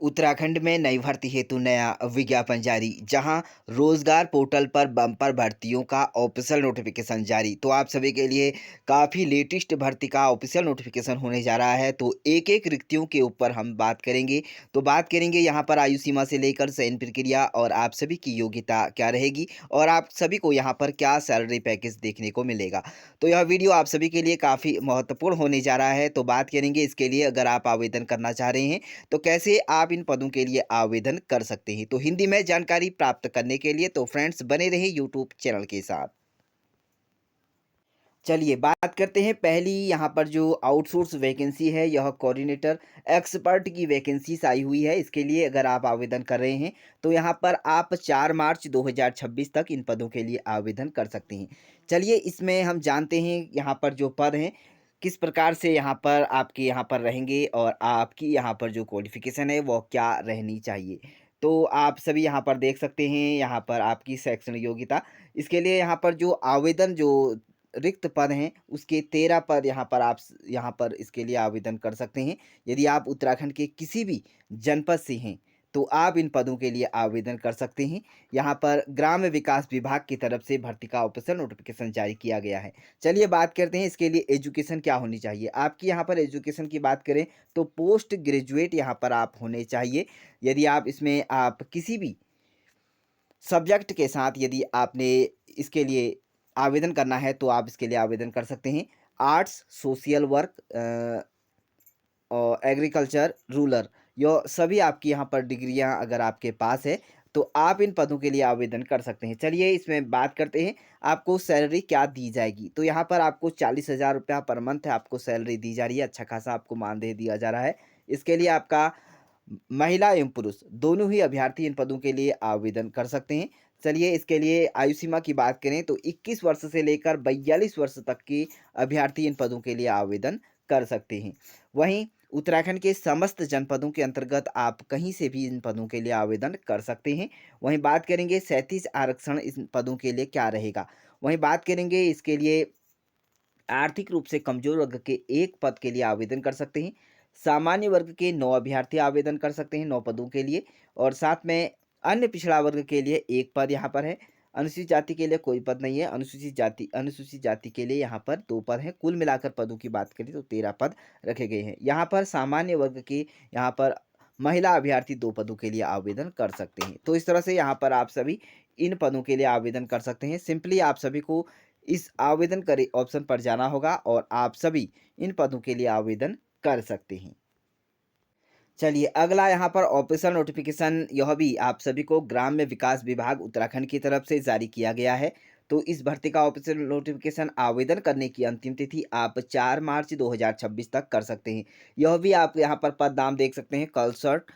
उत्तराखंड में नई भर्ती हेतु नया विज्ञापन जारी। जहां रोजगार पोर्टल पर बम्पर भर्तियों का ऑफिशियल नोटिफिकेशन जारी। तो आप सभी के लिए काफ़ी लेटेस्ट भर्ती का ऑफिशियल नोटिफिकेशन होने जा रहा है। तो एक एक रिक्तियों के ऊपर हम बात करेंगे। तो बात करेंगे यहाँ पर आयु सीमा से लेकर चयन प्रक्रिया और आप सभी की योग्यता क्या रहेगी और आप सभी को यहाँ पर क्या सैलरी पैकेज देखने को मिलेगा। तो यह वीडियो आप सभी के लिए काफ़ी महत्वपूर्ण होने जा रहा है। तो बात करेंगे इसके लिए, अगर आप आवेदन करना चाह रहे हैं तो कैसे आप इन पदों के लिए आवेदन कर सकते हैं। तो हिंदी में जानकारी प्राप्त करने के लिए तो फ्रेंड्स बने रहे यूट्यूब चैनल के साथ। चलिए बात करते हैं पहली यहाँ पर जो आउटसोर्स वैकेंसी है, यह कोऑर्डिनेटर एक्सपर्ट की वैकेंसीज आई हुई है। इसके लिए अगर आप आवेदन कर रहे हैं तो यहाँ पर आप 4 मार्च 2026 तक इन पदों के लिए आवेदन कर सकते हैं। चलिए इसमें हम जानते हैं यहाँ पर जो पद हैं किस प्रकार से यहाँ पर आपके यहाँ पर रहेंगे और आपकी यहाँ पर जो क्वालिफिकेशन है वो क्या रहनी चाहिए। तो आप सभी यहाँ पर देख सकते हैं, यहाँ पर आपकी शैक्षणिक योग्यता। इसके लिए यहाँ पर जो आवेदन जो रिक्त पद हैं उसके 13 पद यहाँ पर आप यहाँ पर इसके लिए आवेदन कर सकते हैं। यदि आप उत्तराखंड के किसी भी जनपद से हैं तो आप इन पदों के लिए आवेदन कर सकते हैं। यहाँ पर ग्राम्य विकास विभाग की तरफ से भर्ती का ऑफिशियल नोटिफिकेशन जारी किया गया है। चलिए बात करते हैं इसके लिए एजुकेशन क्या होनी चाहिए। आपकी यहाँ पर एजुकेशन की बात करें तो पोस्ट ग्रेजुएट यहाँ पर आप होने चाहिए। यदि आप इसमें आप किसी भी सब्जेक्ट के साथ यदि आपने इसके लिए आवेदन करना है तो आप इसके लिए आवेदन कर सकते हैं। आर्ट्स, सोशल वर्क और एग्रीकल्चर, रूरल, यो सभी आपकी यहाँ पर डिग्रियाँ अगर आपके पास है तो आप इन पदों के लिए आवेदन कर सकते हैं। चलिए इसमें बात करते हैं आपको सैलरी क्या दी जाएगी। तो यहाँ पर आपको 40,000 रुपया पर मंथ आपको सैलरी दी जा रही है। अच्छा खासा आपको मानदेय दिया जा रहा है। इसके लिए आपका महिला एवं पुरुष दोनों ही अभ्यर्थी इन पदों के लिए आवेदन कर सकते हैं। चलिए इसके लिए आयु सीमा की बात करें तो 21 वर्ष से लेकर 42 वर्ष तक के अभ्यर्थी इन पदों के लिए आवेदन कर सकते हैं। वहीं उत्तराखंड के समस्त जनपदों के अंतर्गत आप कहीं से भी इन पदों के लिए आवेदन कर सकते हैं। वहीं बात करेंगे 37 आरक्षण इन पदों के लिए क्या रहेगा। वहीं बात करेंगे इसके लिए आर्थिक रूप से कमजोर वर्ग के एक पद के लिए आवेदन कर सकते हैं। सामान्य वर्ग के 9 अभ्यर्थी आवेदन कर सकते हैं 9 पदों के लिए। और साथ में अन्य पिछड़ा वर्ग के लिए एक पद यहाँ पर है। अनुसूचित जाति के लिए कोई पद नहीं है। अनुसूचित जाति के लिए यहाँ पर 2 पद हैं। कुल मिलाकर पदों की बात करें तो 13 पद रखे गए हैं। यहाँ पर सामान्य वर्ग के यहाँ पर महिला अभ्यर्थी 2 पदों के लिए आवेदन कर सकते हैं। तो इस तरह से यहाँ पर आप सभी इन पदों के लिए आवेदन कर सकते हैं। सिंपली आप सभी को इस आवेदन करे ऑप्शन पर जाना होगा और आप सभी इन पदों के लिए आवेदन कर सकते हैं। चलिए अगला यहाँ पर ऑफिशियल नोटिफिकेशन, यह भी आप सभी को ग्राम्य विकास विभाग उत्तराखंड की तरफ से जारी किया गया है। तो इस भर्ती का ऑफिशियल नोटिफिकेशन आवेदन करने की अंतिम तिथि आप 4 मार्च 2026 तक कर सकते हैं। यह भी आप यहाँ पर पद नाम देख सकते हैं, कलसर्ट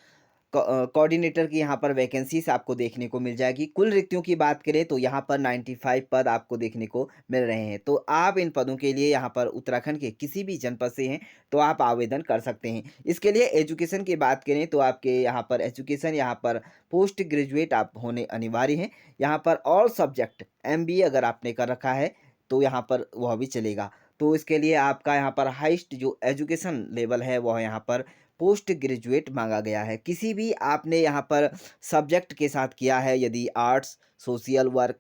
कोऑर्डिनेटर की यहाँ पर वैकेंसीज आपको देखने को मिल जाएगी। कुल रिक्तियों की बात करें तो यहाँ पर 95 पद आपको देखने को मिल रहे हैं। तो आप इन पदों के लिए यहाँ पर उत्तराखंड के किसी भी जनपद से हैं तो आप आवेदन कर सकते हैं। इसके लिए एजुकेशन की बात करें तो आपके यहाँ पर एजुकेशन यहाँ पर पोस्ट ग्रेजुएट आप होने अनिवार्य हैं। यहाँ पर ऑल सब्जेक्ट MBA अगर आपने कर रखा है तो यहाँ पर वह भी चलेगा। तो इसके लिए आपका यहाँ पर हाईएस्ट जो एजुकेशन लेवल है वह यहाँ पर पोस्ट ग्रेजुएट मांगा गया है। किसी भी आपने यहाँ पर सब्जेक्ट के साथ किया है, यदि arts, social work,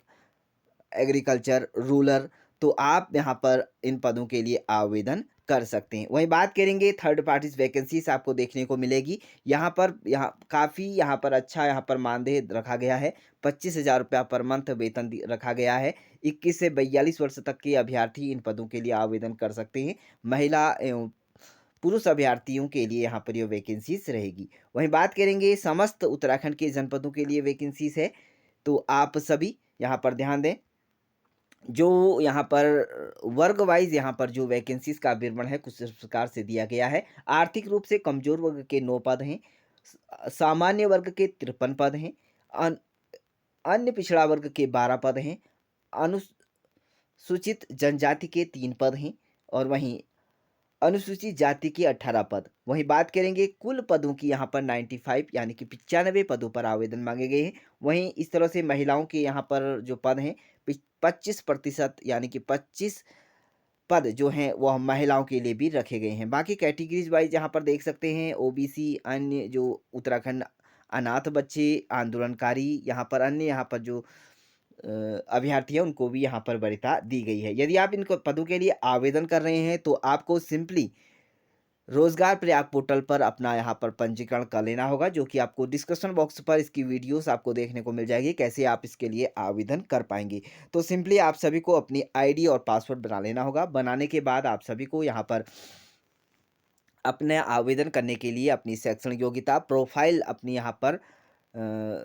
agriculture, rural, तो आप यहाँ पर इन पदों के लिए आवेदन कर सकते हैं। वहीं बात करेंगे थर्ड पार्टीज वैकेंसीज आपको देखने को मिलेगी। यहाँ काफ़ी यहाँ पर अच्छा यहाँ पर मानदेय रखा गया है। 25,000 रुपया पर मंथ वेतन रखा गया है। 21 से 42 वर्ष तक के अभ्यर्थी इन पदों के लिए आवेदन कर सकते हैं। महिला एवं पुरुष अभ्यर्थियों के लिए यहाँ पर ये वैकेंसीज रहेगी। वहीं बात करेंगे समस्त उत्तराखंड के जनपदों के लिए वैकेंसीज है। तो आप सभी यहाँ पर ध्यान दें, जो यहाँ पर वर्ग वाइज यहाँ पर जो वैकेंसीज का विवरण है कुछ इस प्रकार से दिया गया है। आर्थिक रूप से कमजोर वर्ग के 9 पद हैं। सामान्य वर्ग के 53 पद हैं। अन, अन्य पिछड़ा वर्ग के 12 पद हैं। अनुसूचित जनजाति के 3 पद हैं। और वहीं अनुसूचित जाति के 18 पद। वहीं बात करेंगे कुल पदों की, यहाँ पर 95 यानी कि 95 पदों पर आवेदन मांगे गए हैं। वहीं इस तरह से महिलाओं के यहाँ पर जो पद हैं 25% यानी कि 25 पद जो हैं वह महिलाओं के लिए भी रखे गए हैं। बाकी कैटेगरीज़ वाइज़ यहाँ पर देख सकते हैं ओबीसी, अन्य जो उत्तराखंड अनाथ बच्चे, आंदोलनकारी, यहाँ पर अन्य यहाँ पर जो अभ्यर्थी हैं उनको भी यहाँ पर वरीयता दी गई है। यदि आप इन पदों के लिए आवेदन कर रहे हैं तो आपको सिंपली रोजगार प्रयाग पोर्टल पर अपना यहाँ पर पंजीकरण कर लेना होगा, जो कि आपको डिस्क्रिप्शन बॉक्स पर इसकी वीडियोस आपको देखने को मिल जाएगी कैसे आप इसके लिए आवेदन कर पाएंगे। तो सिंपली आप सभी को अपनी आईडी और पासवर्ड बना लेना होगा। बनाने के बाद आप सभी को यहाँ पर अपने आवेदन करने के लिए अपनी शैक्षणिक योग्यता प्रोफाइल अपनी यहाँ पर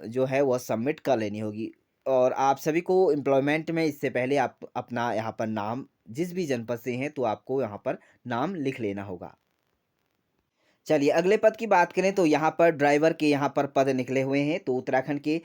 जो है वह सबमिट कर लेनी होगी। और आप सभी को एम्प्लॉयमेंट में इससे पहले आप अपना यहाँ पर नाम जिस भी जनपद से हैं तो आपको यहाँ पर नाम लिख लेना होगा। चलिए अगले पद की बात करें तो यहाँ पर ड्राइवर के यहाँ पर पद निकले हुए हैं। तो उत्तराखंड के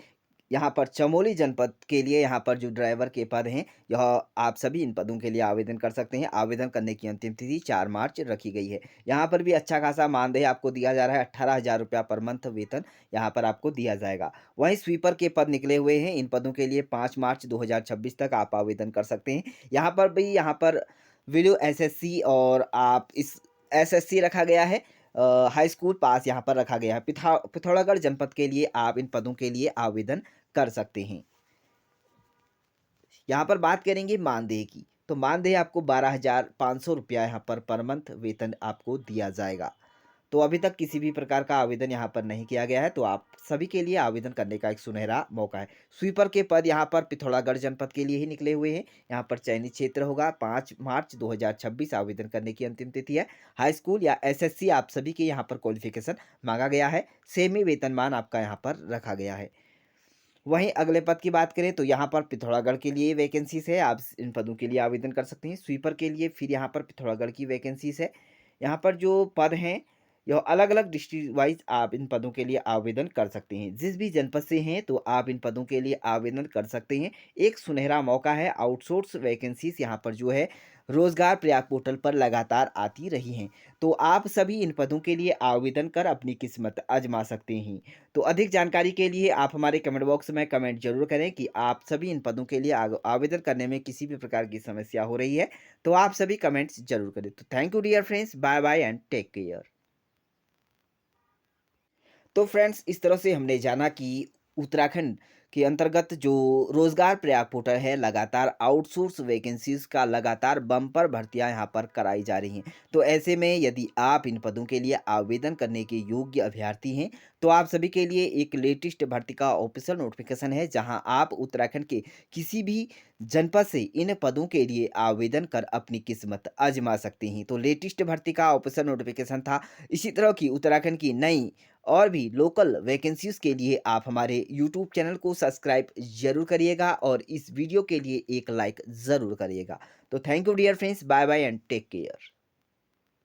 यहाँ पर चमोली जनपद के लिए यहाँ पर जो ड्राइवर के पद हैं, यह आप सभी इन पदों के लिए आवेदन कर सकते हैं। आवेदन करने की अंतिम तिथि 4 मार्च रखी गई है। यहाँ पर भी अच्छा खासा मानदेय आपको दिया जा रहा है। 18,000 रुपया पर मंथ वेतन यहाँ पर आपको दिया जाएगा। वहीं स्वीपर के पद निकले हुए हैं। इन पदों के लिए 5 मार्च 2026 तक आप आवेदन कर सकते हैं। यहाँ पर भी यहाँ पर वीडियो एसएससी और आप इस एसएससी रखा गया है, हाई स्कूल पास यहाँ पर रखा गया है। पिथौरागढ़ जनपद के लिए आप इन पदों के लिए आवेदन कर सकते हैं। यहाँ पर बात करेंगे मानदेय की, तो मानदेय आपको 12,500 रुपया यहाँ पर मंथ वेतन आपको दिया जाएगा। तो अभी तक किसी भी प्रकार का आवेदन यहाँ पर नहीं किया गया है, तो आप सभी के लिए आवेदन करने का एक सुनहरा मौका है। स्वीपर के पद यहाँ पर पिथौरागढ़ जनपद के लिए ही निकले हुए हैं। यहाँ पर चयनित क्षेत्र होगा। 5 मार्च 2026 आवेदन करने की अंतिम तिथि है। हाई स्कूल या एसएससी आप सभी के यहाँ पर क्वालिफिकेशन मांगा गया है। सेमी वेतनमान आपका यहाँ पर रखा गया है। वहीं अगले पद की बात करें तो यहाँ पर पिथौरागढ़ के लिए वैकेंसीज है। आप इन पदों के लिए आवेदन कर सकते हैं। स्वीपर के लिए फिर यहाँ पर पिथौरागढ़ की वैकेंसीज है। यहाँ पर जो पद हैं यह अलग अलग डिस्ट्रिक्ट वाइज आप इन पदों के लिए आवेदन कर सकते हैं। जिस भी जनपद से हैं तो आप इन पदों के लिए आवेदन कर सकते हैं। एक सुनहरा मौका है। आउटसोर्स वैकेंसीज यहाँ पर जो है रोजगार प्रयाग पोर्टल पर लगातार आती रही हैं। तो आप सभी इन पदों के लिए आवेदन कर अपनी किस्मत आजमा सकते हैं। तो अधिक जानकारी के लिए आप हमारे कमेंट बॉक्स में कमेंट जरूर करें कि आप सभी इन पदों के लिए आवेदन करने में किसी भी प्रकार की समस्या हो रही है, तो आप सभी कमेंट्स जरूर करें। तो thank you dear friends, bye bye and take care. तो फ्रेंड्स इस तरह से हमने जाना कि उत्तराखंड के अंतर्गत जो रोजगार प्रयाग पोर्टल है, लगातार आउटसोर्स वैकेंसीज का लगातार बम्पर भर्तियां यहाँ पर कराई जा रही हैं। तो ऐसे में यदि आप इन पदों के लिए आवेदन करने के योग्य अभ्यर्थी हैं तो आप सभी के लिए एक लेटेस्ट भर्ती का ऑफिशियल नोटिफिकेशन है, जहां आप उत्तराखंड के किसी भी जनपद से इन पदों के लिए आवेदन कर अपनी किस्मत आजमा सकते हैं। तो लेटेस्ट भर्ती का ऑफिशियल नोटिफिकेशन था। इसी तरह की उत्तराखंड की नई और भी लोकल वैकेंसीज के लिए आप हमारे यूट्यूब चैनल को सब्सक्राइब जरूर करिएगा और इस वीडियो के लिए एक लाइक ज़रूर करिएगा। तो thank you dear friends, bye bye and take care.